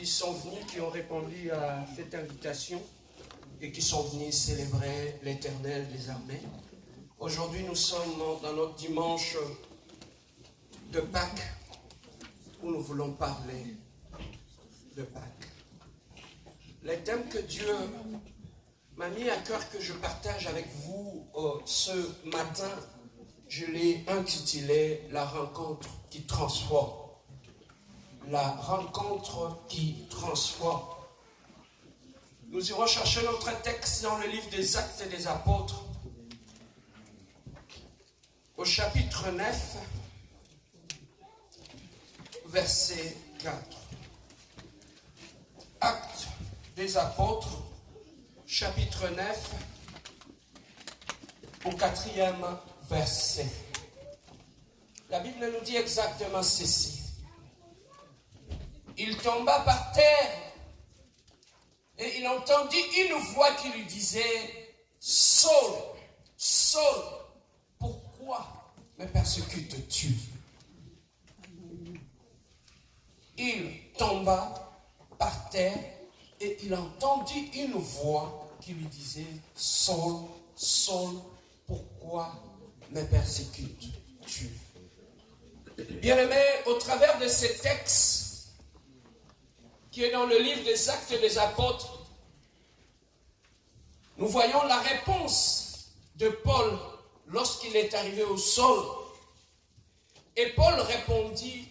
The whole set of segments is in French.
qui sont venus, qui ont répondu à cette invitation et qui sont venus célébrer l'Éternel des armées. Aujourd'hui, nous sommes dans notre dimanche de Pâques, où nous voulons parler de Pâques. Le thème que Dieu m'a mis à cœur que je partage avec vous ce matin, je l'ai intitulé « La rencontre qui transforme ». La rencontre qui transforme. Nous irons chercher notre texte dans le livre des Actes des Apôtres, au chapitre 9, verset 4. Actes des Apôtres, chapitre 9, au 4e verset. La Bible nous dit exactement ceci. Il tomba par terre et il entendit une voix qui lui disait « Saul, Saul, pourquoi me persécutes-tu » Il tomba par terre et il entendit une voix qui lui disait « Saul, Saul, pourquoi me persécutes-tu » Bien-aimés, au travers de ces textes, qui est dans le livre des Actes des Apôtres, nous voyons la réponse de Paul lorsqu'il est arrivé au Saul. Et Paul répondit,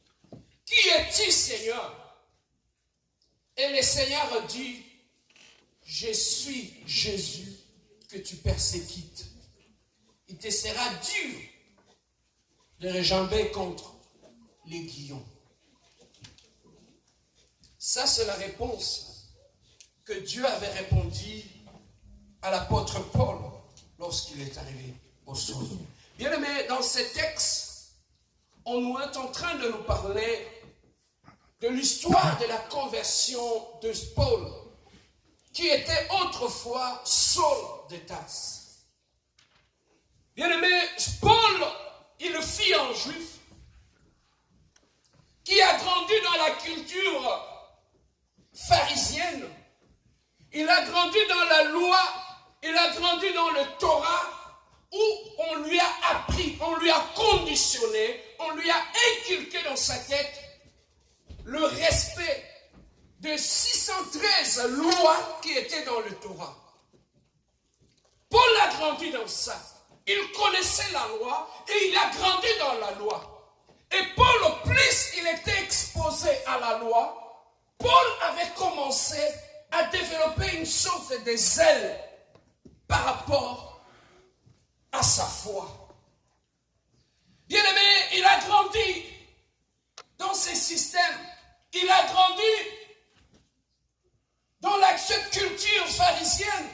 « Qui es-tu, Seigneur » Et le Seigneur dit, « Je suis Jésus que tu persécutes. Il te sera dur de rejamber contre les guillons. » Ça, c'est la réponse que Dieu avait répondu à l'apôtre Paul lorsqu'il est arrivé au Saul. Bien aimé, dans ces textes, on est en train de nous parler de l'histoire de la conversion de Paul, qui était autrefois Saul de Tarse. Bien aimé, Paul, il fut un juif qui a grandi dans la culture pharisienne, il a grandi dans la loi, il a grandi dans le Torah, où on lui a appris, on lui a conditionné, on lui a inculqué dans sa tête le respect de 613 lois qui étaient dans le Torah. Paul a grandi dans ça. Il connaissait la loi et il a grandi dans la loi. Et Paul, au plus il était exposé à la loi, Paul avait commencé à développer une sorte de zèle par rapport à sa foi. Bien-aimé, il a grandi dans ces systèmes. Il a grandi dans cette culture pharisienne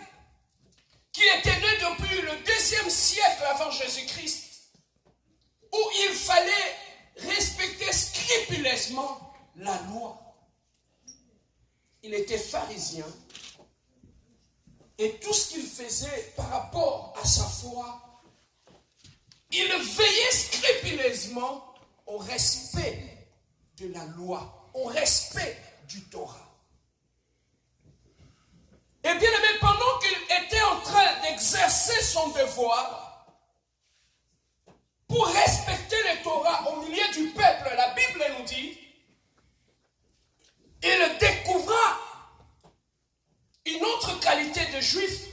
qui était née depuis le 2e siècle avant Jésus-Christ, où il fallait respecter scrupuleusement la loi. Il était pharisien et tout ce qu'il faisait par rapport à sa foi, il veillait scrupuleusement au respect de la loi, au respect du Torah. Et bien aimé, pendant qu'il était en train d'exercer son devoir pour respecter le Torah au milieu du peuple, la Bible nous dit, il découvra une autre qualité de juif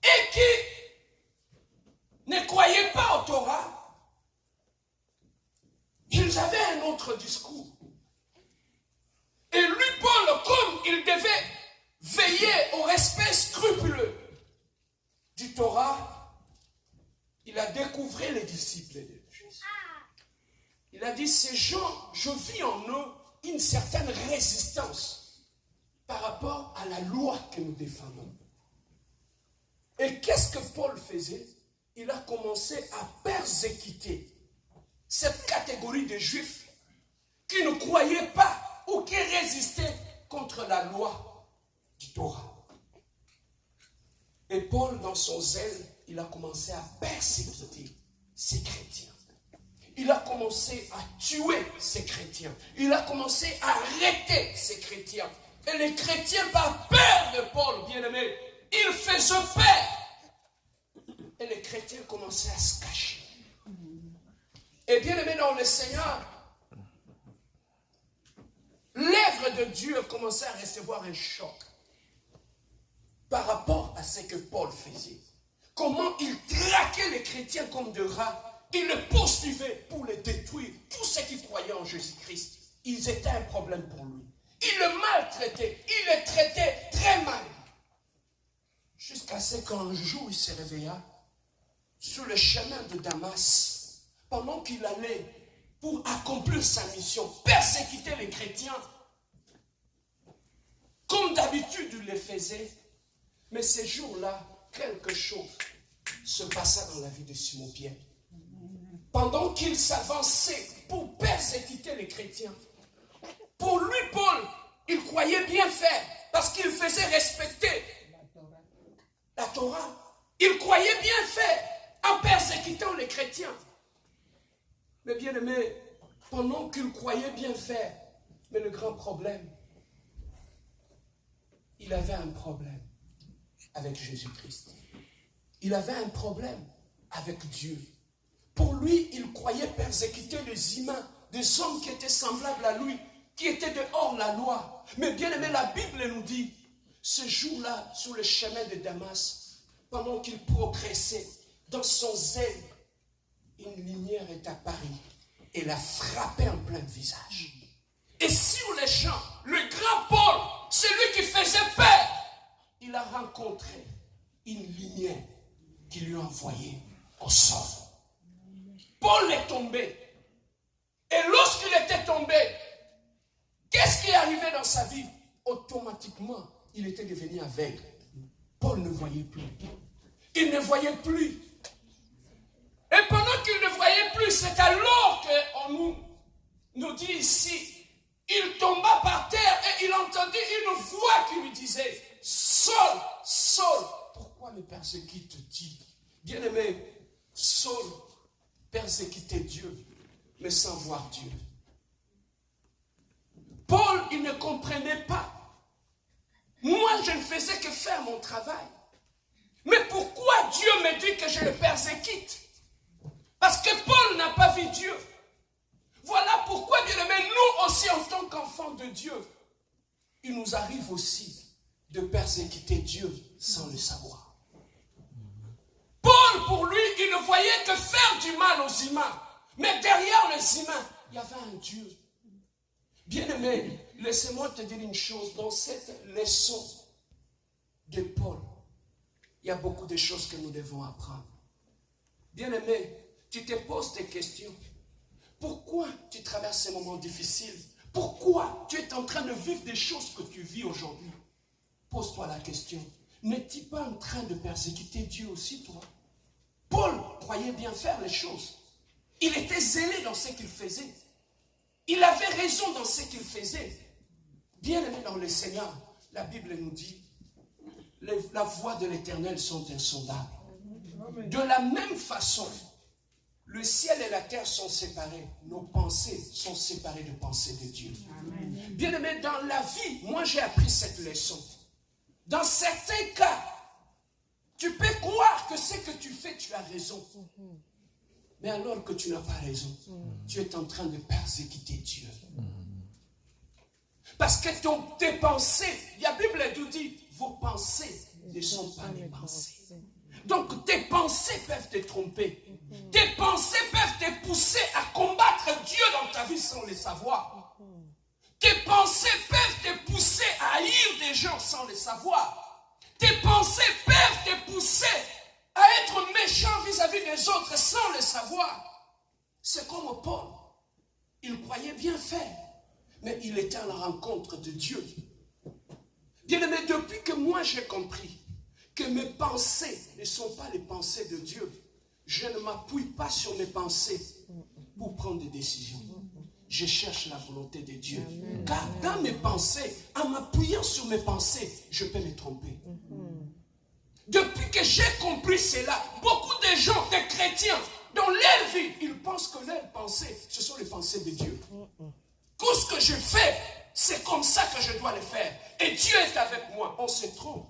et qui ne croyait pas au Torah. Ils avaient un autre discours. Et lui, Paul, comme il devait veiller au respect scrupuleux du Torah, il a découvert les disciples de Jésus. Il a dit, ces gens, je vis en eux une certaine résistance par rapport à la loi que nous défendons. Et qu'est-ce que Paul faisait? Il a commencé à persécuter cette catégorie de juifs qui ne croyaient pas ou qui résistaient contre la loi du Torah. Et Paul, dans son zèle, il a commencé à persécuter ces chrétiens. il a commencé à tuer ces chrétiens. Il a commencé à arrêter ces chrétiens. Et les chrétiens, par peur de Paul, bien-aimé, ils faisaient peur. Et les chrétiens commençaient à se cacher. Et bien-aimé dans le Seigneur, l'œuvre de Dieu commençait à recevoir un choc par rapport à ce que Paul faisait. Comment il traquait les chrétiens comme des rats. Il les poursuivait pour les détruire. Tous ceux qui croyaient en Jésus-Christ, ils étaient un problème pour lui. Il le maltraitait, il le traitait très mal. Jusqu'à ce qu'un jour, il se réveilla sur le chemin de Damas, pendant qu'il allait pour accomplir sa mission, persécuter les chrétiens. Comme d'habitude, il le faisait. Mais ce jour-là, quelque chose se passa dans la vie de Simon-Pierre. Pendant qu'il s'avançait pour persécuter les chrétiens, pour lui, Paul, il croyait bien faire, parce qu'il faisait respecter la Torah. Il croyait bien faire en persécutant les chrétiens. Mais bien aimé, pendant qu'il croyait bien faire, mais le grand problème, il avait un problème avec Jésus-Christ. Il avait un problème avec Dieu. Pour lui, il croyait persécuter les humains, des hommes qui étaient semblables à lui, qui étaient dehors la loi. Mais bien aimé, la Bible nous dit, ce jour-là, sur le chemin de Damas, pendant qu'il progressait dans son zèle, une lumière est apparue et l'a frappé en plein visage. Et sur les champs, le grand Paul, celui qui faisait peur, il a rencontré une lumière qui lui a envoyé au sol. Paul est tombé. Et lorsqu'il était tombé, qu'est-ce qui est arrivé dans sa vie? Automatiquement, il était devenu aveugle. Paul ne voyait plus. Il ne voyait plus. Et pendant qu'il ne voyait plus, c'est alors qu'on nous dit ici, il tomba par terre et il entendit une voix qui lui disait, « Saul, Saul, pourquoi me persécutes-tu » Bien-aimé, Saul persécutait Dieu, mais sans voir Dieu. Paul, il ne comprenait pas. Moi, je ne faisais que faire mon travail. Mais pourquoi Dieu me dit que je le persécute? Parce que Paul n'a pas vu Dieu. Voilà pourquoi, bien-aimé, nous aussi, en tant qu'enfants de Dieu, il nous arrive aussi de persécuter Dieu sans le savoir. Paul, pour lui, il ne voyait que faire du mal aux humains. Mais derrière les humains, il y avait un Dieu. Bien-aimé, laissez-moi te dire une chose. Dans cette leçon de Paul, il y a beaucoup de choses que nous devons apprendre. Bien-aimé, tu te poses des questions. Pourquoi tu traverses ces moments difficiles? Pourquoi tu es en train de vivre des choses que tu vis aujourd'hui? Pose-toi la question. N'es-tu pas en train de persécuter Dieu aussi, toi? Paul croyait bien faire les choses. Il était zélé dans ce qu'il faisait. Il avait raison dans ce qu'il faisait. Bien-aimé dans le Seigneur, la Bible nous dit, la voix de l'Éternel sont insondables. De la même façon, le ciel et la terre sont séparés. Nos pensées sont séparées des pensées de Dieu. Bien-aimé, dans la vie, moi j'ai appris cette leçon. Dans certains cas, tu peux croire que ce que tu fais, tu as raison. Mais alors que tu n'as pas raison, tu es en train de persécuter Dieu. Parce que tes pensées, la Bible nous dit, vos pensées ne sont pas mes pensées. Donc tes pensées peuvent te tromper. Tes pensées peuvent te pousser à combattre Dieu dans ta vie sans le savoir. Tes pensées peuvent te pousser à haïr des gens sans le savoir. Tes pensées peuvent te pousser à être méchant vis-à-vis des autres sans le savoir. C'est comme Paul. Il croyait bien faire, mais il était à la rencontre de Dieu. Bien-aimé, depuis que moi j'ai compris que mes pensées ne sont pas les pensées de Dieu, je ne m'appuie pas sur mes pensées pour prendre des décisions. Je cherche la volonté de Dieu. Car dans mes pensées, en m'appuyant sur mes pensées, je peux me tromper. Depuis que j'ai compris cela, beaucoup de gens, des chrétiens, Dans leur vie, ils pensent que leurs pensées, ce sont les pensées de Dieu. Tout ce que je fais, c'est comme ça que je dois le faire. Et Dieu est avec moi. On se trompe.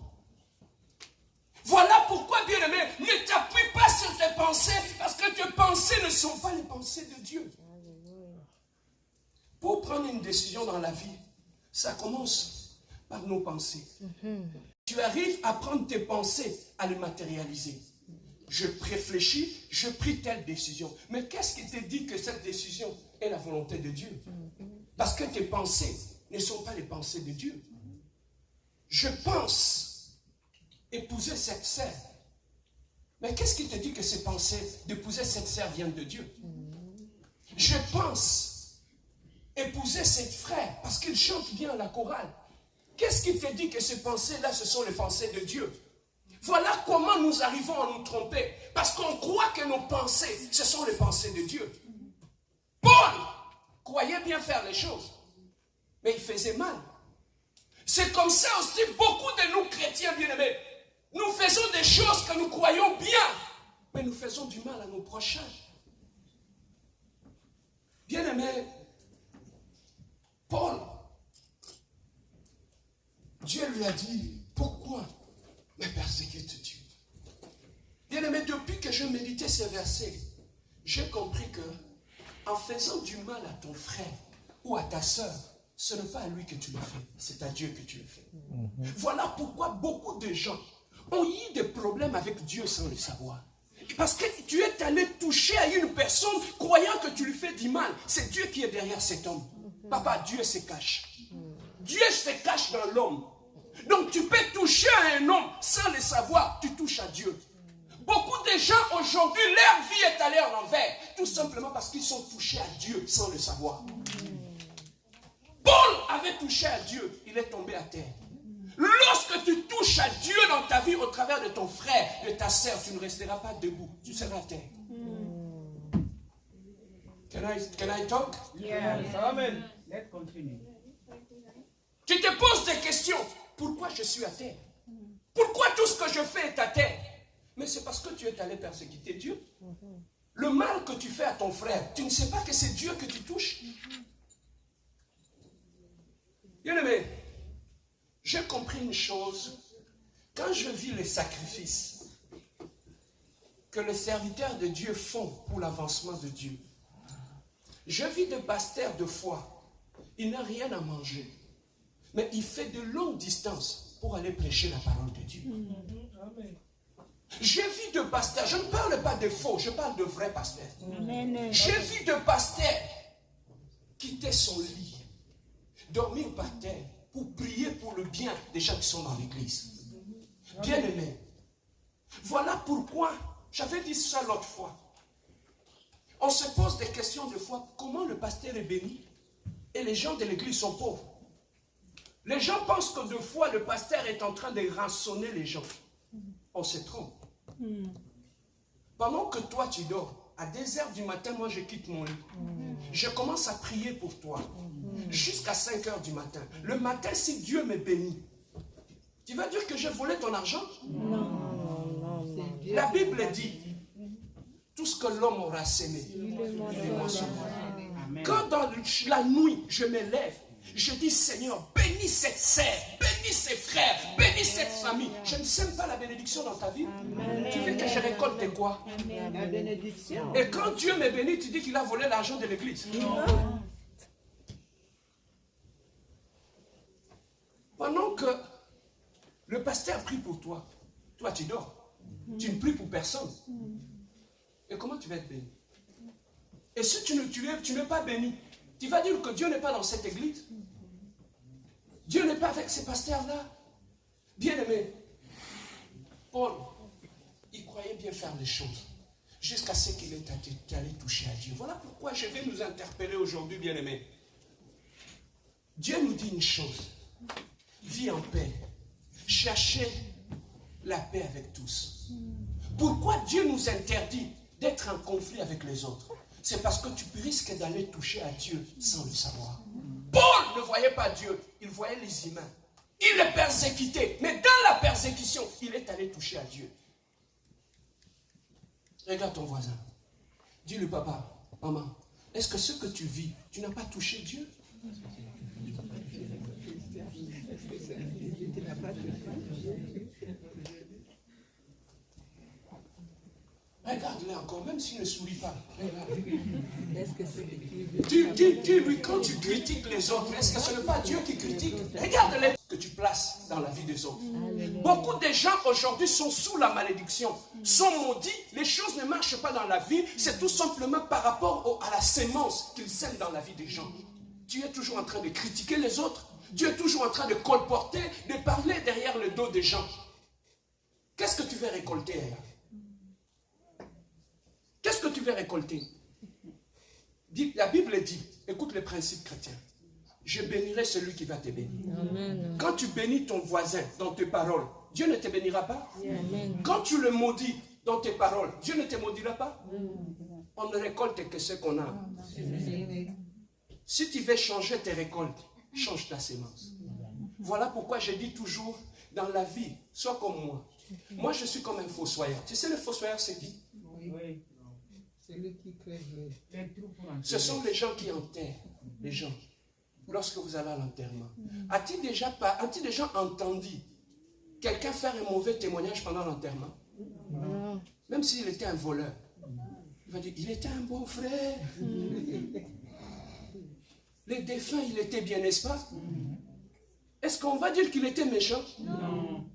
Voilà pourquoi, bien-aimé, ne t'appuie pas sur tes pensées, parce que tes pensées ne sont pas les pensées de Dieu. Pour prendre une décision dans la vie, ça commence par nos pensées. Tu arrives à prendre tes pensées, à les matérialiser. Je réfléchis, je pris telle décision. Mais qu'est-ce qui te dit que cette décision est la volonté de Dieu? Parce que tes pensées ne sont pas les pensées de Dieu. Je pense épouser cette sœur. Mais qu'est-ce qui te dit que ces pensées d'épouser cette sœur viennent de Dieu? Je pense épouser cette frère parce qu'il chante bien à la chorale. Qu'est-ce qui te dit que ces pensées-là, ce sont les pensées de Dieu? Voilà comment nous arrivons à nous tromper. Parce qu'on croit que nos pensées, ce sont les pensées de Dieu. Paul croyait bien faire les choses, mais il faisait mal. C'est comme ça aussi, beaucoup de nous chrétiens bien-aimés, nous faisons des choses que nous croyons bien, mais nous faisons du mal à nos prochains. Bien-aimé, Paul, Dieu lui a dit, pourquoi me persécutes-tu? Bien-aimé, depuis que je méditais ces versets, j'ai compris que en faisant du mal à ton frère ou à ta soeur, ce n'est pas à lui que tu le fais, c'est à Dieu que tu le fais. Voilà pourquoi beaucoup de gens ont eu des problèmes avec Dieu sans le savoir. Parce que tu es allé toucher à une personne croyant que tu lui fais du mal. C'est Dieu qui est derrière cet homme. Papa, Dieu se cache. Dieu se cache dans l'homme. Donc tu peux toucher à un homme sans le savoir, tu touches à Dieu. Beaucoup de gens aujourd'hui, leur vie est allée en envers, tout simplement parce qu'ils sont touchés à Dieu sans le savoir. Paul avait touché à Dieu, il est tombé à terre. Lorsque tu touches à Dieu dans ta vie au travers de ton frère, de ta sœur, tu ne resteras pas debout, tu seras à terre. Can I talk? Yes. Amen. Let's continue. Tu te poses des questions. Pourquoi je suis à terre? Pourquoi tout ce que je fais est à terre? Mais c'est parce que tu es allé persécuter Dieu. Le mal que tu fais à ton frère, tu ne sais pas que c'est Dieu que tu touches. Bien-aimé, j'ai compris une chose. Quand je vis les sacrifices que les serviteurs de Dieu font pour l'avancement de Dieu, je vis des pasteurs de foi. Il n'a rien à manger. Mais il fait de longues distances pour aller prêcher la parole de Dieu. J'ai vu de pasteurs, je ne parle pas de faux, je parle de vrais pasteurs. J'ai vu de pasteurs quitter son lit, dormir par terre pour prier pour le bien des gens qui sont dans l'église. Bien-aimés, voilà pourquoi, j'avais dit ça l'autre fois, on se pose des questions de foi. Comment le pasteur est béni et les gens de l'église sont pauvres? Les gens pensent que deux fois le pasteur est en train de rançonner les gens. On se trompe. Pendant que toi tu dors, à 2 heures du matin, moi je quitte mon lit. Je commence à prier pour toi. Jusqu'à 5 heures du matin. Le matin, si Dieu me bénit, tu vas dire que j'ai volé ton argent? Non. La Bible dit, tout ce que l'homme aura sémé, il est moissonné. Quand dans la nuit, je me lève, je dis, Seigneur, bénis cette sœur, bénis ses frères, bénis cette famille. Je ne sème pas la bénédiction dans ta vie. Amen. Tu veux que je récolte quoi? La bénédiction. Et quand Dieu me bénit, tu dis qu'il a volé l'argent de l'église. Non. Pendant que le pasteur prie pour toi, toi tu dors. Tu ne pries pour personne. Et comment tu vas être béni? Et si tu n'es pas béni, tu vas dire que Dieu n'est pas dans cette église. Dieu n'est pas avec ces pasteurs-là. Bien-aimé, Paul, il croyait bien faire les choses jusqu'à ce qu'il ait allé toucher à Dieu. Voilà pourquoi je vais nous interpeller aujourd'hui, bien-aimé. Dieu nous dit une chose. Vis en paix. Cherchez la paix avec tous. Pourquoi Dieu nous interdit d'être en conflit avec les autres? C'est parce que tu risques d'aller toucher à Dieu sans le savoir. Paul ne voyait pas Dieu, il voyait les humains. Il les persécutait, mais dans la persécution, il est allé toucher à Dieu. Regarde ton voisin. Dis-lui, papa, maman, est-ce que ce que tu vis, tu n'as pas touché Dieu? Regarde-le encore, même s'il ne sourit pas. Dis-lui, quand tu critiques les autres, est-ce que ce n'est pas Dieu qui critique? Regarde-les que tu places dans la vie des autres. Beaucoup de gens aujourd'hui sont sous la malédiction, sont maudits, les choses ne marchent pas dans la vie, c'est tout simplement par rapport à la sémence qu'ils sèment dans la vie des gens. Tu es toujours en train de critiquer les autres, tu es toujours en train de colporter, de parler derrière le dos des gens. Qu'est-ce que tu veux récolter là? Qu'est-ce que tu veux récolter? La Bible dit, écoute les principes chrétiens. Je bénirai celui qui va te bénir. Amen. Quand tu bénis ton voisin dans tes paroles, Dieu ne te bénira pas. Amen. Quand tu le maudis dans tes paroles, Dieu ne te maudira pas. On ne récolte que ce qu'on a. Si tu veux changer tes récoltes, change ta sémence. Voilà pourquoi je dis toujours, dans la vie, sois comme moi. Moi, je suis comme un fossoyeur. Tu sais, le fossoyeur, c'est qui? Oui. Ce sont les gens qui enterrent les gens lorsque vous allez à l'enterrement. As-tu déjà entendu quelqu'un faire un mauvais témoignage pendant l'enterrement? Même s'il était un voleur. Il va dire, il était un bon frère. Les défunts, il était bien, n'est-ce pas? Est-ce qu'on va dire qu'il était méchant? Non.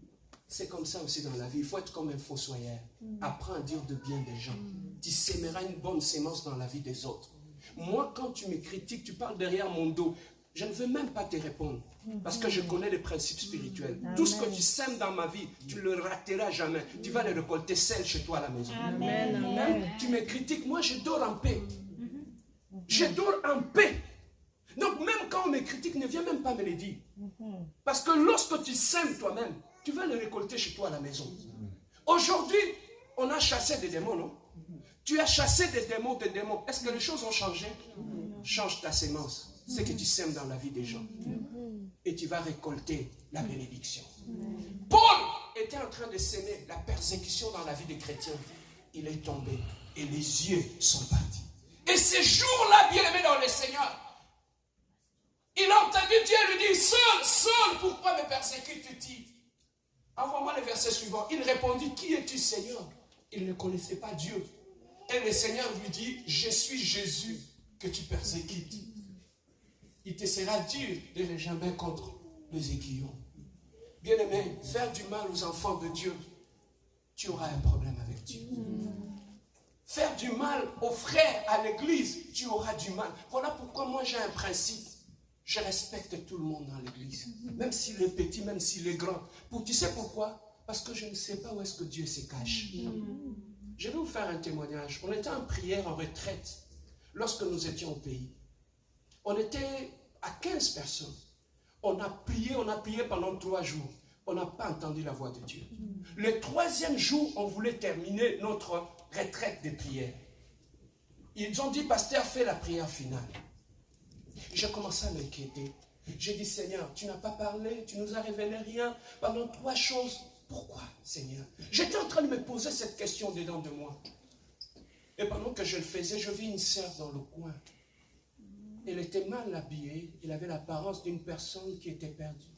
C'est comme ça aussi dans la vie. Il faut être comme un fossoyeur. Apprends à dire de bien des gens. Tu sèmeras une bonne sémence dans la vie des autres. Moi, quand tu me critiques, tu parles derrière mon dos, je ne veux même pas te répondre. Parce que je connais les principes spirituels. Amen. Tout ce que tu sèmes dans ma vie, tu ne le rateras jamais. Tu vas le récolter seul chez toi à la maison. Amen. Même tu me critiques, moi je dors en paix. Je dors en paix. Donc même quand on me critique, ne viens même pas me le dire. Parce que lorsque tu sèmes toi-même, tu vas le récolter chez toi à la maison. Aujourd'hui, on a chassé des démons, non? Tu as chassé des démons. Est-ce que les choses ont changé? Change ta sémence. C'est que tu sèmes dans la vie des gens. Et tu vas récolter la bénédiction. Paul était en train de s'aimer la persécution dans la vie des chrétiens. Il est tombé et les yeux sont partis. Et ces jours-là, bien-aimés dans le Seigneur, il a entendu Dieu lui dire, Saul, pourquoi me persécutes-tu? Envoie-moi le verset suivant. Il répondit, qui es-tu, Seigneur? Il ne connaissait pas Dieu. Et le Seigneur lui dit, je suis Jésus que tu persécutes. Il te sera dur de les jamber contre les aiguillons. Bien-aimé, faire du mal aux enfants de Dieu, tu auras un problème avec Dieu. Faire du mal aux frères à l'église, tu auras du mal. Voilà pourquoi moi j'ai un principe. Je respecte tout le monde dans l'église. Même s'il est petit, même s'il est grand. Tu sais pourquoi? Parce que je ne sais pas où est-ce que Dieu se cache. Je vais vous faire un témoignage. On était en prière, en retraite, lorsque nous étions au pays. On était à 15 personnes. On a prié pendant 3 jours. On n'a pas entendu la voix de Dieu. Le 3e jour, on voulait terminer notre retraite de prière. Ils ont dit, pasteur, fais la prière finale. J'ai commencé à m'inquiéter. J'ai dit, Seigneur, tu n'as pas parlé, tu nous as révélé rien pendant 3 choses. Pourquoi, Seigneur? J'étais en train de me poser cette question dedans de moi. Et pendant que je le faisais, je vis une sœur dans le coin. Elle était mal habillée. Elle avait l'apparence d'une personne qui était perdue.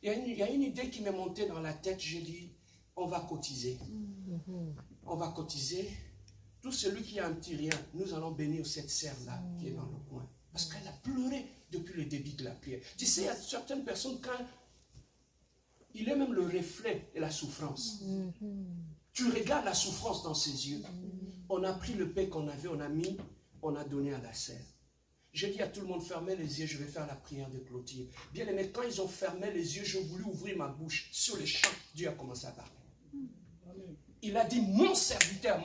Il y a une idée qui m'est montée dans la tête. J'ai dit, on va cotiser. On va cotiser. Tout celui qui a un petit rien, nous allons bénir cette sœur-là qui est dans le coin. Parce qu'elle a pleuré depuis le début de la prière. Tu sais, il y a certaines personnes, quand il est même le reflet de la souffrance. Tu regardes la souffrance dans ses yeux. On a pris le pain qu'on avait, on a donné à la sœur. J'ai dit à tout le monde, fermez les yeux, je vais faire la prière de clôture. Bien aimé, quand ils ont fermé les yeux, j'ai voulu ouvrir ma bouche. Sur les champs, Dieu a commencé à parler. Il a dit, mon serviteur,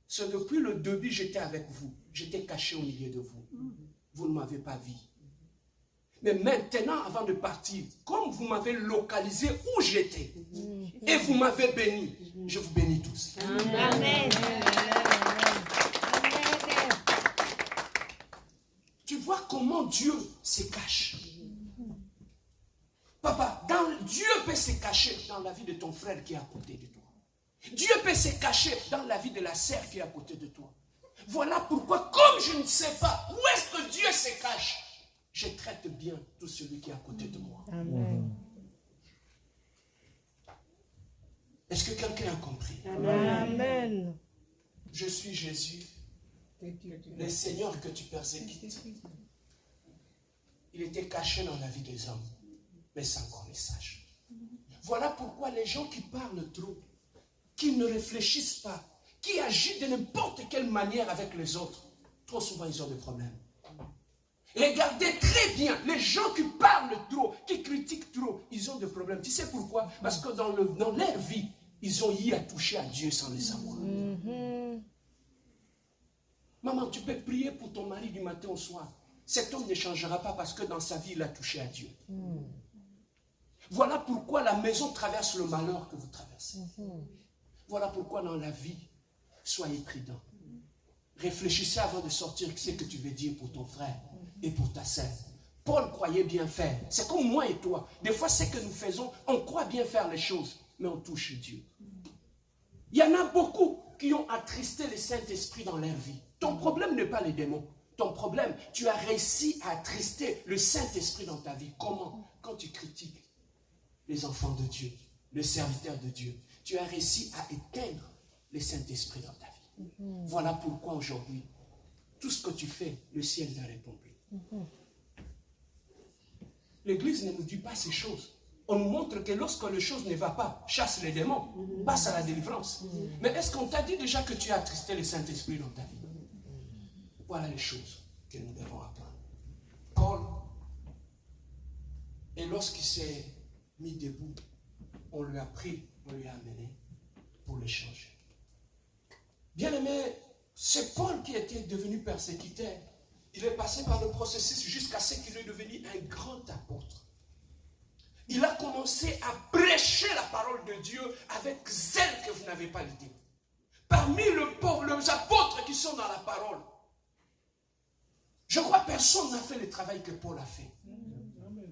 c'est depuis le début, j'étais avec vous. J'étais caché au milieu de vous. Vous ne m'avez pas vu. Mais maintenant, avant de partir, comme vous m'avez localisé où j'étais, et vous m'avez béni, je vous bénis tous. Amen. Tu vois comment Dieu se cache. Papa, Dieu peut se cacher dans la vie de ton frère qui est à côté de toi. Dieu peut se cacher dans la vie de la sœur qui est à côté de toi. Voilà pourquoi, comme je ne sais pas où est-ce que Dieu se cache, je traite bien tout celui qui est à côté de moi. Amen. Est-ce que quelqu'un a compris? Amen. Je suis Jésus, le Seigneur que tu persécutes. Il était caché dans la vie des hommes, mais sans qu'on le sache. Voilà pourquoi les gens qui parlent trop, qui ne réfléchissent pas, qui agissent de n'importe quelle manière avec les autres, trop souvent ils ont des problèmes. Regardez très bien, les gens qui parlent trop, qui critiquent trop, ils ont des problèmes. Tu sais pourquoi? Parce que dans leur vie, ils ont eu à toucher à Dieu sans le savoir. Maman, tu peux prier pour ton mari du matin au soir. Cet homme ne changera pas parce que dans sa vie, il a touché à Dieu. Voilà pourquoi la maison traverse le malheur que vous traversez. Voilà pourquoi dans la vie, soyez prudents. Réfléchissez avant de sortir ce que tu veux dire pour ton frère et pour ta sœur. Paul croyait bien faire. C'est comme moi et toi. Des fois, ce que nous faisons, on croit bien faire les choses, mais on touche Dieu. Il y en a beaucoup qui ont attristé le Saint-Esprit dans leur vie. Ton problème n'est pas les démons. Ton problème, tu as réussi à attrister le Saint-Esprit dans ta vie. Comment? Quand tu critiques les enfants de Dieu, les serviteurs de Dieu, tu as réussi à éteindre le Saint-Esprit dans ta vie. Voilà pourquoi aujourd'hui, tout ce que tu fais, le ciel ne répond plus. L'Église ne nous dit pas ces choses. On nous montre que lorsque les choses ne vont pas, chasse les démons, passe à la délivrance. Mais est-ce qu'on t'a dit déjà que tu as attristé le Saint-Esprit dans ta vie? Voilà les choses que nous devons apprendre. Paul, et lorsqu'il s'est mis debout, on lui a pris, on lui a amené pour le changer. Bien aimé, c'est Paul qui était devenu persécuteur. Il est passé par le processus jusqu'à ce qu'il est devenu un grand apôtre. Il a commencé à prêcher la parole de Dieu avec zèle que vous n'avez pas l'idée. Parmi les apôtres qui sont dans la parole, je crois que personne n'a fait le travail que Paul a fait.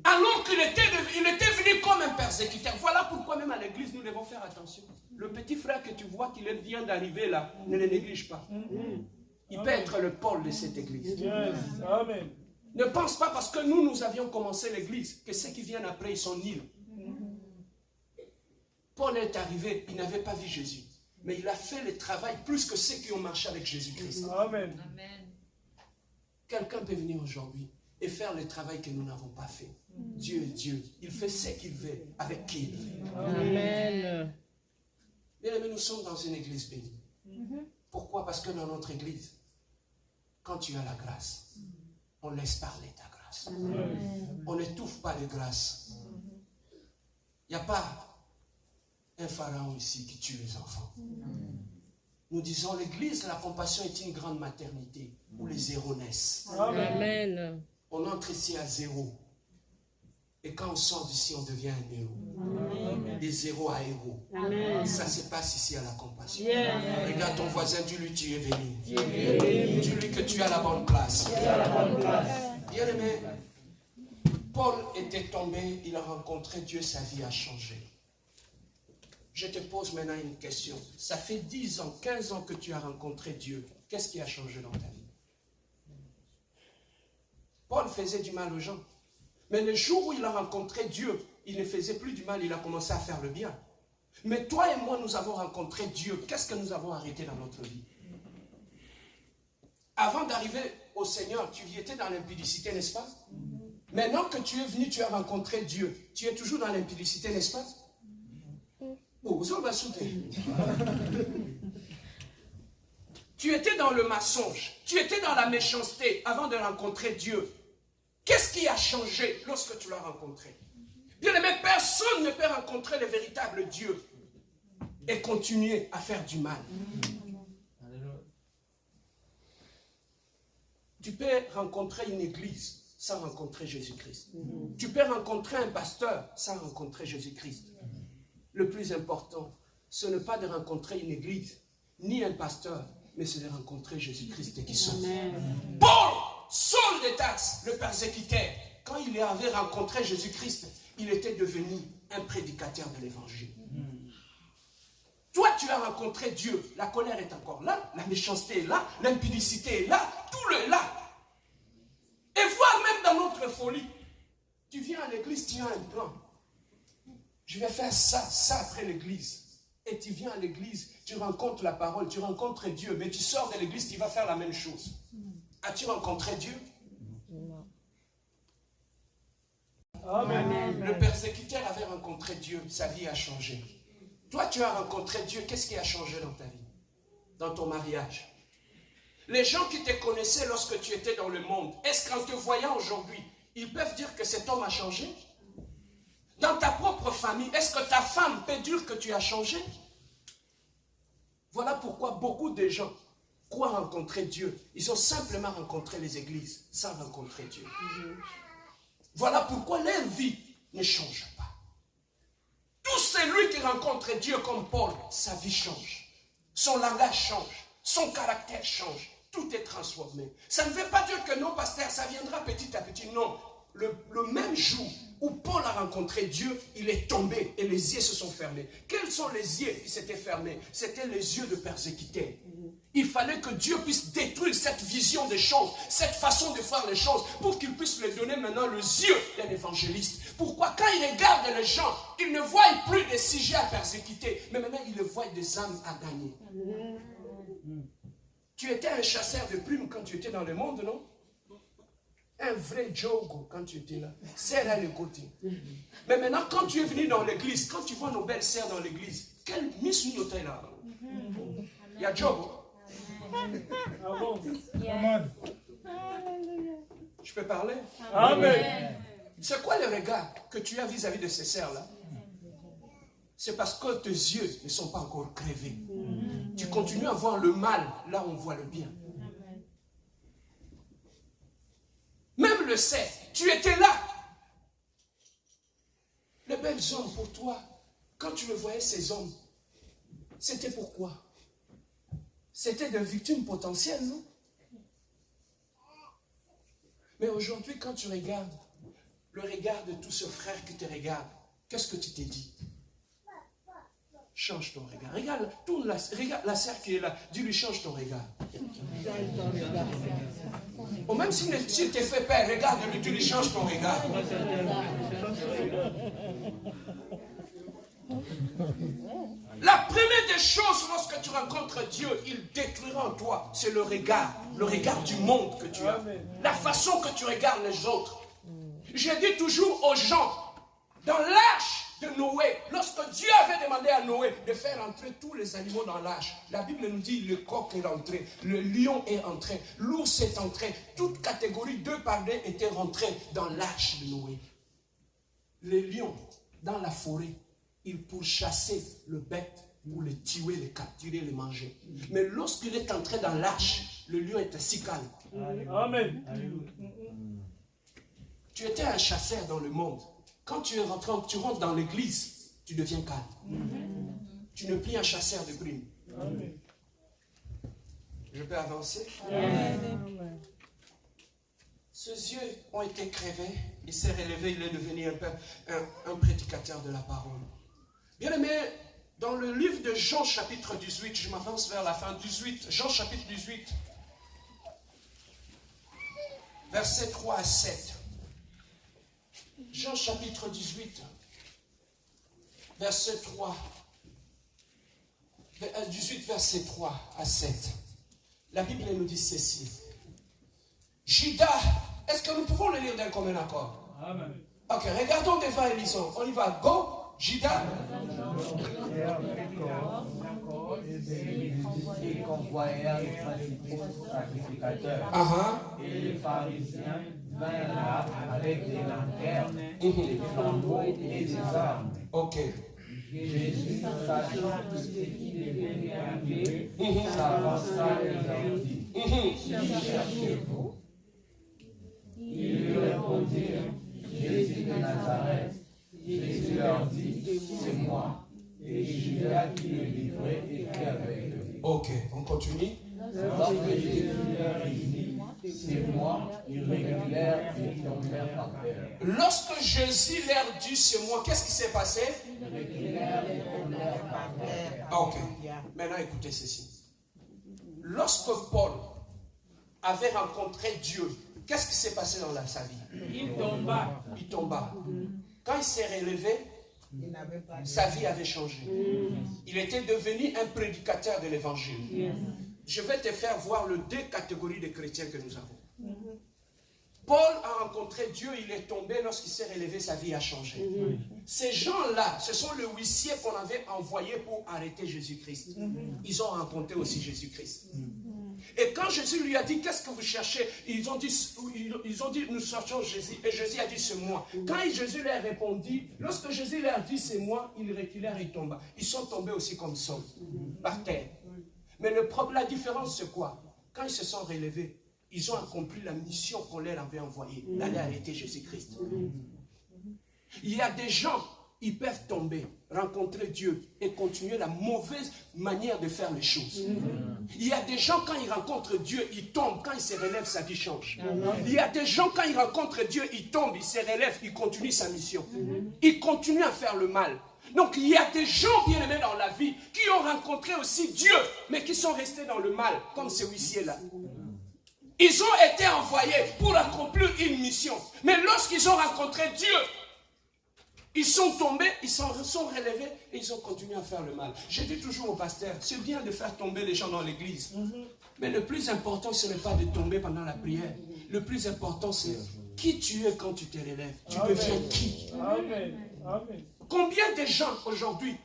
Alors qu'il était venu comme un persécuteur. Voilà pourquoi même à l'église, nous devons faire attention. Le petit frère que tu vois qui vient d'arriver là, ne le néglige pas. Il peut être le Paul de cette église. Amen. Ne pense pas parce que nous avions commencé l'église, que ceux qui viennent après, ils sont nuls. Paul est arrivé, il n'avait pas vu Jésus. Mais il a fait le travail plus que ceux qui ont marché avec Jésus-Christ. Amen. Quelqu'un peut venir aujourd'hui et faire le travail que nous n'avons pas fait. Dieu est Dieu. Il fait ce qu'il veut, avec qui il veut. Amen. Bien aimé, nous sommes dans une église bénie. Pourquoi? Parce que dans notre église, quand tu as la grâce, on laisse parler ta grâce. On n'étouffe pas les grâces. Il n'y a pas un pharaon ici qui tue les enfants. Nous disons, l'église, la compassion est une grande maternité où les héros naissent. Amen. On entre ici à zéro. Et quand on sort d'ici, on devient un héros. Des zéros à héros. Ça se passe ici à la compassion. Regarde ton voisin, dis-lui tu es béni. Dis-lui que tu as la bonne place. Bien aimé, Paul était tombé, il a rencontré Dieu, sa vie a changé. Je te pose maintenant une question. Ça fait 10 ans, 15 ans que tu as rencontré Dieu. Qu'est-ce qui a changé dans ta vie? Paul faisait du mal aux gens. Mais le jour où il a rencontré Dieu, il ne faisait plus du mal, il a commencé à faire le bien. Mais toi et moi, nous avons rencontré Dieu. Qu'est-ce que nous avons arrêté dans notre vie? Avant d'arriver au Seigneur, tu y étais dans l'impudicité, n'est-ce pas? Maintenant que tu es venu, tu as rencontré Dieu. Tu es toujours dans l'impudicité, n'est-ce pas? Oh, vous avez sauté. Tu étais dans le mensonge. Tu étais dans la méchanceté avant de rencontrer Dieu. Qu'est-ce qui a changé lorsque tu l'as rencontré? Bien aimé, personne ne peut rencontrer le véritable Dieu et continuer à faire du mal. Tu peux rencontrer une église sans rencontrer Jésus-Christ. Tu peux rencontrer un pasteur sans rencontrer Jésus-Christ. Le plus important, ce n'est pas de rencontrer une église, ni un pasteur, mais c'est de rencontrer Jésus-Christ qui sauve. Paul, Saul de Tarse, le persécuteur, quand il avait rencontré Jésus-Christ, il était devenu un prédicateur de l'évangile. Toi, tu as rencontré Dieu. La colère est encore là, la méchanceté est là, l'impudicité est là, tout le est là. Et voir même dans notre folie, tu viens à l'église, tu as un plan. Je vais faire ça, ça après l'église. Et tu viens à l'église, tu rencontres la parole, tu rencontres Dieu, mais tu sors de l'église, tu vas faire la même chose. As-tu rencontré Dieu? Non. Amen. Le persécuteur avait rencontré Dieu, sa vie a changé. Toi, tu as rencontré Dieu, qu'est-ce qui a changé dans ta vie? Dans ton mariage? Les gens qui te connaissaient lorsque tu étais dans le monde, est-ce qu'en te voyant aujourd'hui, ils peuvent dire que cet homme a changé? Dans ta propre famille, est-ce que ta femme peut dire que tu as changé? Voilà pourquoi beaucoup de gens croient rencontrer Dieu. Ils ont simplement rencontré les églises sans rencontrer Dieu. Voilà pourquoi leur vie ne change pas. Tout celui qui rencontre Dieu comme Paul, sa vie change. Son langage change. Son caractère change. Tout est transformé. Ça ne veut pas dire que non, pasteur, ça viendra petit à petit. Non. Le même jour où Paul a rencontré Dieu, il est tombé et les yeux se sont fermés. Quels sont les yeux qui s'étaient fermés? C'était les yeux de persécuteur. Il fallait que Dieu puisse détruire cette vision des choses, cette façon de faire les choses, pour qu'il puisse lui donner maintenant les yeux d'un évangéliste. Pourquoi? Quand il regarde les gens, il ne voit plus des sujets à persécuter, mais maintenant il voit des âmes à gagner. Tu étais un chasseur de plumes quand tu étais dans le monde, non? Un vrai jogo quand tu étais là. Serre à le côté. Mais maintenant, quand tu es venu dans l'église, quand tu vois nos belles sœurs dans l'église, quelle miss nous est là? Il y a jogo. Amen. Je peux parler? Amen. C'est quoi le regard que tu as vis-à-vis de ces sœurs-là? C'est parce que tes yeux ne sont pas encore crevés. Tu continues à voir le mal là où on voit le bien. Même le sait, tu étais là. Les belles hommes pour toi, quand tu le voyais ces hommes, c'était pourquoi? C'était des victimes potentielles, non? Mais aujourd'hui, quand tu regardes, le regard de tous ces frères qui te regardent, qu'est-ce que tu t'es dit? Change ton regard. Regarde, regarde la sœur qui est là. Dis-lui, change ton regard. Ou même s'il te fait peur, regarde-lui, dis-lui, change ton regard. La première des choses lorsque tu rencontres Dieu, il détruira en toi, c'est le regard du monde que tu as. La façon que tu regardes les autres. Je dis toujours aux gens, dans l'arche de Noé, lorsque Dieu avait demandé à Noé de faire entrer tous les animaux dans l'arche, la Bible nous dit le coq est rentré, le lion est entré, l'ours est entré, toute catégorie 2 par 2 était rentrée dans l'arche de Noé. Les lions, dans la forêt, ils pourchassaient le bête pour le tuer, le capturer, le manger. Mais lorsqu'il est entré dans l'arche, le lion était si calme. Amen. Tu étais un chasseur dans le monde. Quand tu rentres dans l'église, tu deviens calme. Tu n'es plus un chasseur de brume. Je peux avancer? Ses yeux ont été crevés, il s'est relevé, il est devenu un prédicateur de la parole. Bien aimé, dans le livre de Jean chapitre 18, je m'avance vers la fin, 18, Jean chapitre 18, versets 3 à 7. Jean chapitre 18, verset 3, 18 verset 3 à 7. La Bible nous dit ceci. Judas, est-ce que nous pouvons le lire d'un commun accord? Amen. Ok, regardons devant et lisons. On y va. Go, Judas. Et convoya les principaux sacrificateurs. Et les pharisiens vinrent là avec des lanternes, des flambeaux et des armes. Ok. Jésus, sachant que ce qui devait arriver, s'avança et leur dit, qui cherchez-vous? Ils lui répondirent, Jésus de Nazareth. Jésus leur dit, c'est moi. Et Judas qui le livrait était avec eux. Ok, on continue. Lorsque Jésus leur dit, c'est moi, ils reculèrent et tombèrent par terre. Lorsque Jésus leur dit c'est moi, qu'est-ce qui s'est passé? Ils reculèrent et Ok. Maintenant, écoutez ceci. Lorsque Paul avait rencontré Dieu, qu'est-ce qui s'est passé dans sa vie? Il tomba. Il tomba. Quand il s'est relevé, sa vie avait changé. Il était devenu un prédicateur de l'évangile. Je vais te faire voir les deux catégories de chrétiens que nous avons. Paul a rencontré Dieu, il est tombé, lorsqu'il s'est relevé, sa vie a changé. Ces gens-là, ce sont les huissiers qu'on avait envoyés pour arrêter Jésus-Christ. Ils ont rencontré aussi Jésus-Christ. Et quand Jésus lui a dit, qu'est-ce que vous cherchez? Ils ont dit, nous cherchons Jésus. Et Jésus a dit, c'est moi. Quand Jésus leur a répondu, lorsque Jésus leur a dit, c'est moi, ils reculèrent et tombent. Ils sont tombés aussi comme ça, par terre. Mais la différence, c'est quoi? Quand ils se sont relevés, ils ont accompli la mission qu'on leur avait envoyée, d'aller arrêter Jésus-Christ. Il y a des gens, ils peuvent tomber, rencontrer Dieu et continuer la mauvaise manière de faire les choses. Il y a des gens, quand ils rencontrent Dieu, ils tombent. Quand ils se relèvent, sa vie change. Il y a des gens, quand ils rencontrent Dieu, ils tombent, ils se relèvent, ils continuent sa mission. Ils continuent à faire le mal. Donc il y a des gens bien aimés dans la vie qui ont rencontré aussi Dieu, mais qui sont restés dans le mal, comme ce huissier-là. Ils ont été envoyés pour accomplir une mission. Mais lorsqu'ils ont rencontré Dieu, ils sont tombés, ils sont relevés et ils ont continué à faire le mal. Je dis toujours au pasteur, c'est bien de faire tomber les gens dans l'église. Mais le plus important, ce n'est pas de tomber pendant la prière. Le plus important, c'est qui tu es quand tu te relèves. Tu deviens qui? Amen. Amen. Combien de gens aujourd'hui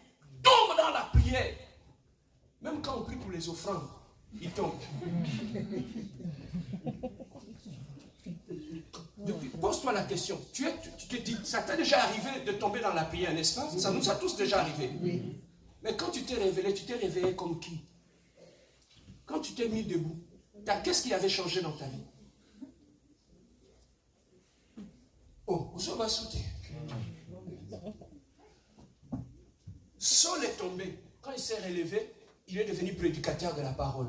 tombent dans la prière? Même quand on prie pour les offrandes, ils tombent. Pose-toi la question. Tu te dis, ça t'est déjà arrivé de tomber dans la prière, n'est-ce pas? Ça nous a tous déjà arrivé. Mais quand tu t'es réveillé comme qui? Quand tu t'es mis debout, qu'est-ce qui avait changé dans ta vie? Oh, vous avez sauté. Saul est tombé. Quand il s'est relevé, il est devenu prédicateur de la parole.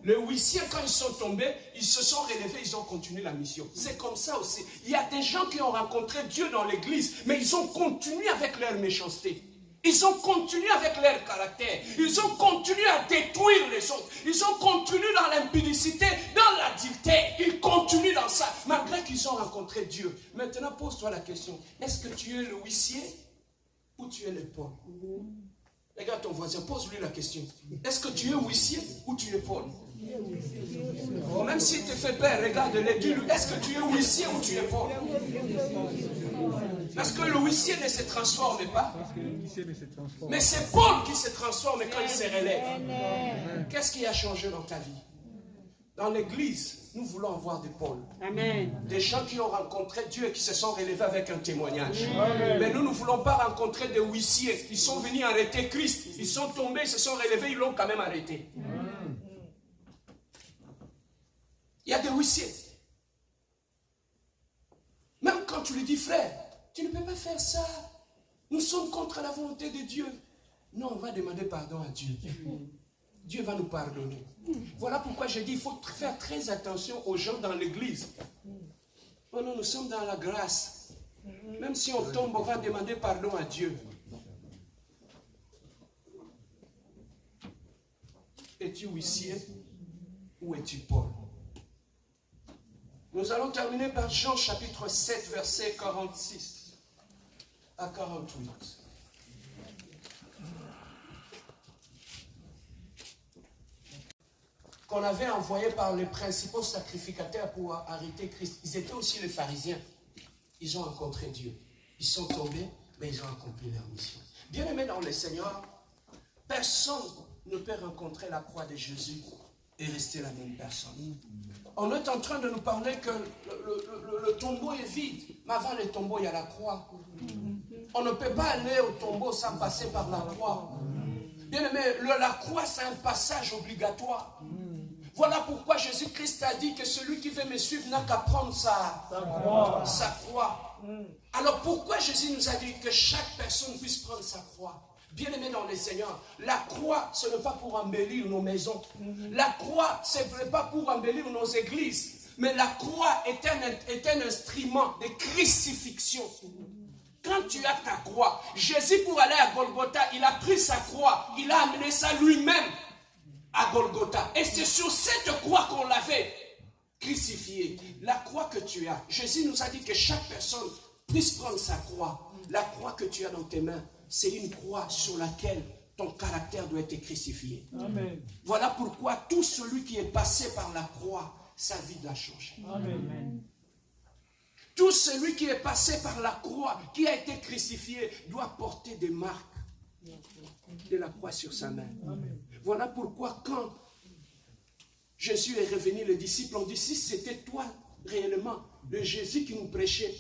Les huissiers, quand ils sont tombés, ils se sont relevés, ils ont continué la mission. C'est comme ça aussi. Il y a des gens qui ont rencontré Dieu dans l'église, mais ils ont continué avec leur méchanceté. Ils ont continué avec leur caractère. Ils ont continué à détruire les autres. Ils ont continué dans l'impudicité, dans l'adultère. Ils continuent dans ça, malgré qu'ils ont rencontré Dieu. Maintenant, pose-toi la question. Est-ce que tu es le huissier ou tu es le Paul? Regarde ton voisin, pose-lui la question. Est-ce que tu es huissier ou tu es Paul? Oh, même s'il te fait peur, regarde-le, dis-lui, est-ce que tu es huissier ou tu es Paul? Parce que le huissier ne se transforme pas. Mais c'est Paul qui se transforme quand il se relève. Qu'est-ce qui a changé dans ta vie? Dans l'église, nous voulons avoir des Pauls. Des gens qui ont rencontré Dieu et qui se sont relevés avec un témoignage. Amen. Mais nous ne voulons pas rencontrer des huissiers. Ils sont venus arrêter Christ. Ils sont tombés, ils se sont relevés, ils l'ont quand même arrêté. Il y a des huissiers. Même quand tu lui dis, frère, tu ne peux pas faire ça. Nous sommes contre la volonté de Dieu. Non, on va demander pardon à Dieu. Dieu va nous pardonner. Voilà pourquoi je dis, il faut faire très attention aux gens dans l'église. Oh non, nous sommes dans la grâce. Même si on tombe, on va demander pardon à Dieu. Es-tu huissier ou es-tu Paul? Nous allons terminer par Jean chapitre 7, verset 46 à 48. Qu'on avait envoyé par les principaux sacrificateurs pour arrêter Christ. Ils étaient aussi les pharisiens. Ils ont rencontré Dieu. Ils sont tombés, mais ils ont accompli leur mission. Bien-aimés dans le Seigneur, personne ne peut rencontrer la croix de Jésus et rester la même personne. On est en train de nous parler que le tombeau est vide, mais avant le tombeau, il y a la croix. On ne peut pas aller au tombeau sans passer par la croix. Bien-aimé, la croix, c'est un passage obligatoire. Voilà pourquoi Jésus-Christ a dit que celui qui veut me suivre n'a qu'à prendre sa croix. Alors pourquoi Jésus nous a dit que chaque personne puisse prendre sa croix? Bien-aimé dans le Seigneur, la croix, ce n'est pas pour embellir nos maisons. La croix, ce n'est pas pour embellir nos églises. Mais la croix est un instrument de crucifixion. quand tu as ta croix, Jésus pour aller à Golgotha, il a pris sa croix, il a amené ça lui-même à Golgotha. Et c'est sur cette croix qu'on l'avait crucifié. La croix que tu as, Jésus nous a dit que chaque personne puisse prendre sa croix. La croix que tu as dans tes mains, c'est une croix sur laquelle ton caractère doit être crucifié. Amen. Voilà pourquoi tout celui qui est passé par la croix, sa vie doit changer. Amen. Tout celui qui est passé par la croix, qui a été crucifié, doit porter des marques de la croix sur sa main. Amen. Voilà pourquoi quand Jésus est revenu, les disciples ont dit, si c'était toi réellement, le Jésus qui nous prêchait,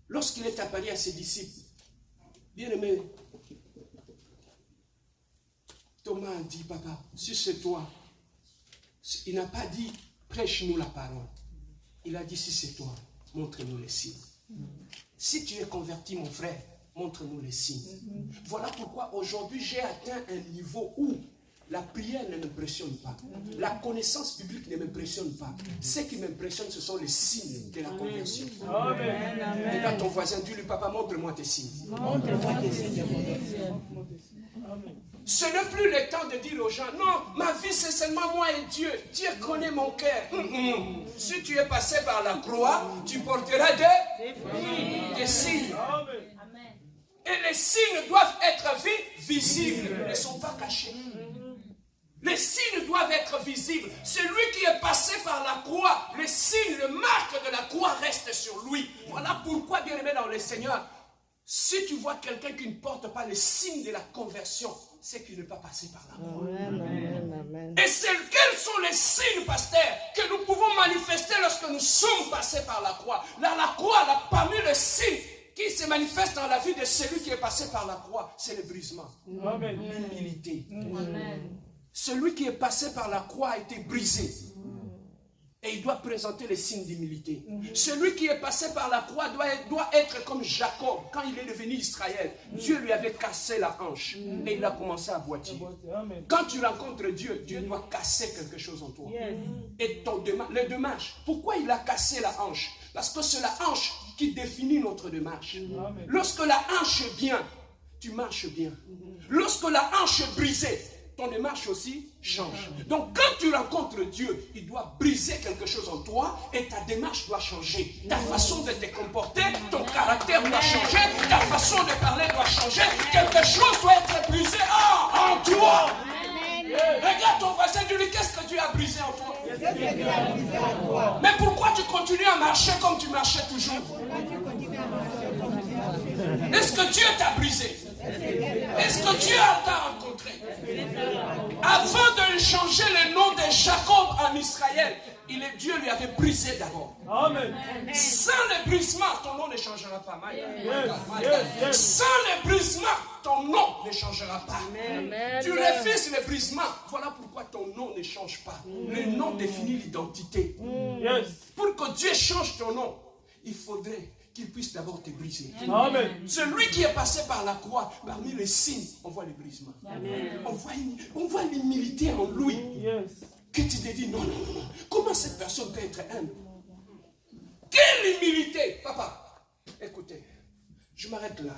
lorsqu'il est apparu à ses disciples, bien aimé, Thomas a dit, papa, si c'est toi, il n'a pas dit, prêche-nous la parole. Il a dit, si c'est toi, montre-nous les signes. Si tu es converti, mon frère, montre-nous les signes. Voilà pourquoi aujourd'hui, j'ai atteint un niveau où la prière ne m'impressionne pas. La connaissance biblique ne m'impressionne pas. Ce qui m'impressionne, ce sont les signes de la conversion. Amen. Regarde ton voisin, dis-lui, papa, montre-moi tes signes. Montre-moi tes signes. Amen. Ce n'est plus le temps de dire aux gens, non, ma vie c'est seulement moi et Dieu. Dieu connaît mon cœur. Si tu es passé par la croix, tu porteras des signes. Amen. Et les signes doivent être visibles, ils ne sont pas cachés. Les signes doivent être visibles. Celui qui est passé par la croix, les signes, le marque de la croix reste sur lui. Voilà pourquoi, bien aimé dans le Seigneur, si tu vois quelqu'un qui ne porte pas les signes de la conversion, c'est qu'il n'est pas passé par la croix. Amen. Et quels sont les signes, pasteur, que nous pouvons manifester lorsque nous sommes passés par la croix? Là, la croix, là, parmi les signes qui se manifestent dans la vie de celui qui est passé par la croix, c'est le brisement, Amen. l'humilité. Amen. Celui qui est passé par la croix a été brisé. Et il doit présenter les signes d'humilité. Celui qui est passé par la croix doit être comme Jacob. Quand il est devenu Israël, Dieu lui avait cassé la hanche. Et il a commencé à boiter. Amen. Quand tu rencontres Dieu, Dieu doit casser quelque chose en toi. Et les démarches. Pourquoi il a cassé la hanche? Parce que c'est la hanche qui définit notre démarche. Amen. Lorsque la hanche est bien, tu marches bien. Lorsque la hanche est brisée, ton démarche aussi change. Donc quand tu rencontres Dieu, il doit briser quelque chose en toi et ta démarche doit changer. Ta façon de te comporter, ton caractère doit changer, ta façon de parler doit changer. Quelque chose doit être brisé en toi. Regarde ton voisin, dis-lui, qu'est-ce que Dieu a brisé en toi? Mais pourquoi tu continues à marcher comme tu marchais toujours? Est-ce que Dieu t'a brisé? Est-ce que Dieu t'a rencontré? Avant de changer le nom de Jacob en Israël, Dieu lui avait brisé d'abord. Amen. Sans le brisement, ton nom ne changera pas. Yes. Sans le brisement, ton nom ne changera pas. Amen. Tu refuses le brisement. Voilà pourquoi ton nom ne change pas. Le nom définit l'identité. Yes. Pour que Dieu change ton nom, il faudrait qu'il puisse d'abord te briser. Amen. Celui qui est passé par la croix, parmi les signes, on voit le brisement. On voit l'humilité en lui. Yes. Que tu te dis, non. Comment cette personne peut être humble? Quelle humilité, papa. Écoutez, je m'arrête là.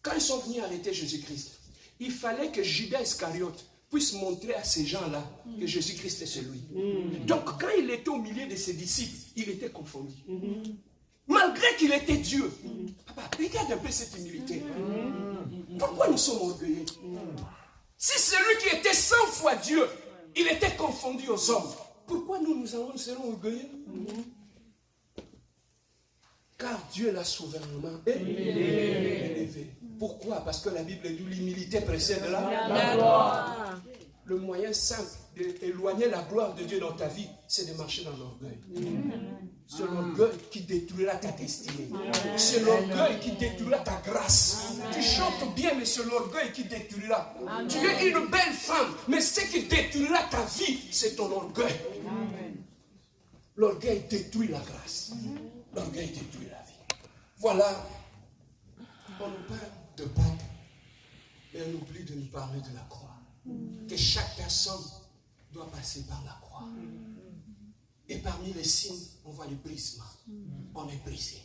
Quand ils sont venus arrêter Jésus-Christ, il fallait que Judas Iscariote puisse montrer à ces gens-là que Jésus-Christ est celui. Donc quand il était au milieu de ses disciples, il était confondu. Malgré qu'il était Dieu. Papa, regarde un peu cette humilité. Pourquoi nous sommes orgueilleux? Si celui qui était 100 fois Dieu, il était confondu aux hommes, pourquoi nous serons orgueilleux? Car Dieu l'a souverainement élevé. Pourquoi? Parce que la Bible dit l'humilité précède la gloire. Le moyen simple d'éloigner la gloire de Dieu dans ta vie, c'est de marcher dans l'orgueil. C'est l'orgueil qui détruira ta destinée. C'est l'orgueil qui détruira ta grâce. Tu chantes bien, mais c'est l'orgueil qui détruira. Tu es une belle femme, mais ce qui détruira ta vie, c'est ton orgueil. L'orgueil détruit la grâce. L'orgueil détruit la vie. Voilà. On nous parle de Pâques, mais on oublie de nous parler de la croix. Que chaque personne doit passer par la croix. Et parmi les signes, on voit le brisement. On est brisé.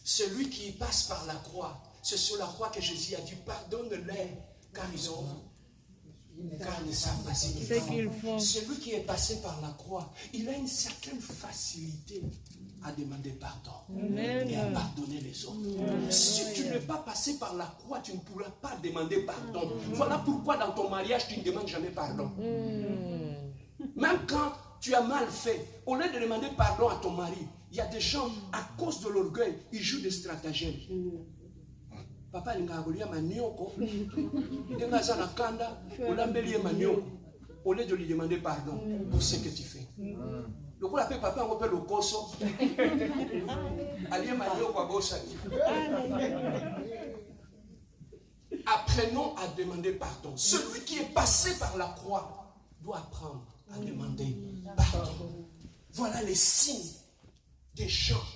Celui qui passe par la croix, C'est sur la croix que Jésus a dit, pardonne-les, car ils ne savent pas ce qu'ils font. Celui qui est passé par la croix, il a une certaine facilité à demander pardon et à pardonner les autres. Si tu n'es pas passé par la croix, tu ne pourras pas demander pardon. Voilà pourquoi dans ton mariage, tu ne demandes jamais pardon. Même quand tu as mal fait, au lieu de demander pardon à ton mari, il y a des gens, à cause de l'orgueil, ils jouent des stratagèmes. Papa, il y a manioko, il y a kanda, au lieu de lui demander pardon pour ce que tu fais. Le coup, l'appelle papa, on appelle le koso. Apprenons à demander pardon. Celui qui est passé par la croix doit apprendre à demander pardon. Voilà les signes des gens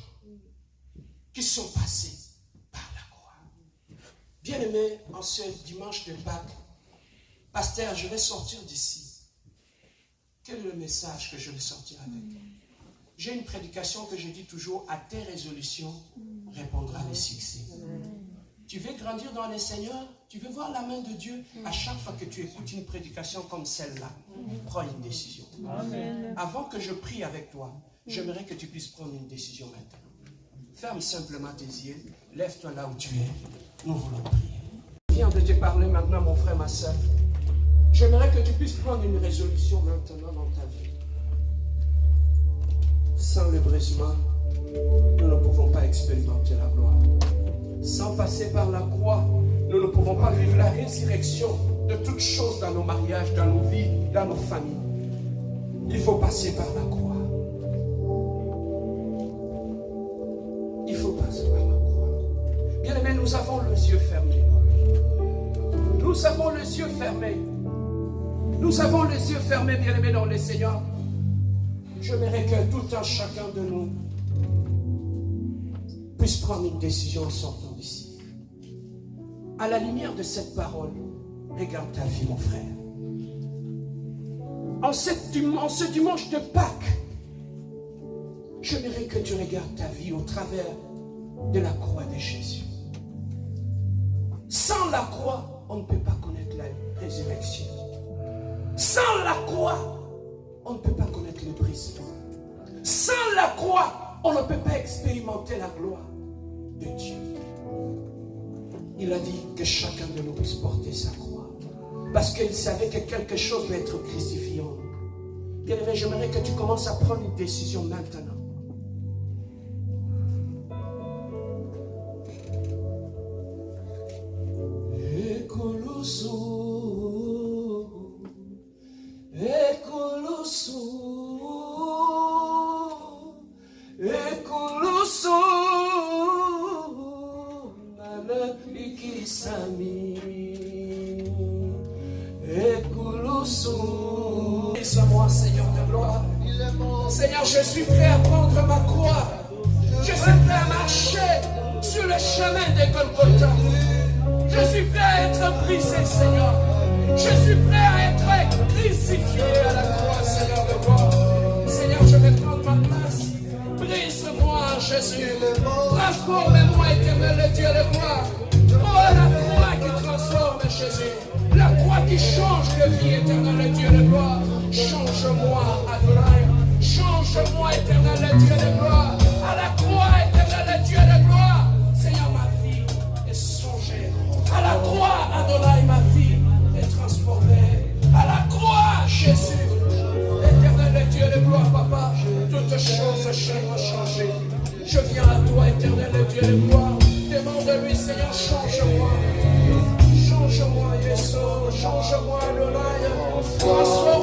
qui sont passés par la croix. Bien-aimés, en ce dimanche de Pâques, pasteur, je vais sortir d'ici. Quel est le message que je vais sortir avec? J'ai une prédication que je dis toujours, à tes résolutions répondra le succès. Tu veux grandir dans le Seigneur? Tu veux voir la main de Dieu? À chaque fois que tu écoutes une prédication comme celle-là, prends une décision. Amen. Avant que je prie avec toi, j'aimerais que tu puisses prendre une décision maintenant. Ferme simplement tes yeux, lève-toi là où tu es, nous voulons prier. Je viens de te parler maintenant, mon frère, ma soeur. J'aimerais que tu puisses prendre une résolution maintenant dans ta vie. Sans le brisement, nous ne pouvons pas expérimenter la gloire. Sans passer par la croix, nous ne pouvons pas vivre la résurrection de toutes choses dans nos mariages, dans nos vies, dans nos familles. Il faut passer par la croix. Il faut passer par la croix. Bien aimé, nous avons les yeux fermés. Nous avons les yeux fermés. Nous avons les yeux fermés, bien aimés dans le Seigneur. J'aimerais que tout un chacun de nous puisse prendre une décision en sortant d'ici. À la lumière de cette parole, regarde ta vie, mon frère. En ce dimanche de Pâques, j'aimerais que tu regardes ta vie au travers de la croix de Jésus. Sans la croix, on ne peut pas connaître la résurrection. Sans la croix, on ne peut pas connaître le brisement. Sans la croix, on ne peut pas expérimenter la gloire de Dieu. Il a dit que chacun de nous puisse porter sa croix. Parce qu'il savait que quelque chose va être crucifié en nous. Bien aimé, j'aimerais que tu commences à prendre une décision maintenant. Moi, Seigneur de gloire. Seigneur, je suis prêt à prendre ma croix. Je suis prêt à marcher sur le chemin de Golgotha. Je suis prêt à être brisé, Seigneur. Je suis prêt à être crucifié à la croix, Seigneur de gloire. Seigneur, je vais prendre ma place. Brise-moi, Jésus. Transforme-moi, éternel Dieu de gloire. Oh, la croix qui transforme, Jésus. La croix qui change de vie, éternel Dieu de gloire. Change-moi, Adonai. Change-moi, éternel Dieu de gloire. À la croix, éternel Dieu de gloire. Seigneur, ma vie est changée. À la croix, Adonai, ma vie est transformée. À la croix, Jésus. Éternel Dieu de gloire, Papa. Toutes choses seront changées. Je viens à toi, éternel Dieu de gloire. Demande-lui, Seigneur, change-moi. Change-moi, Jésus. Change-moi, Adonai. Transforme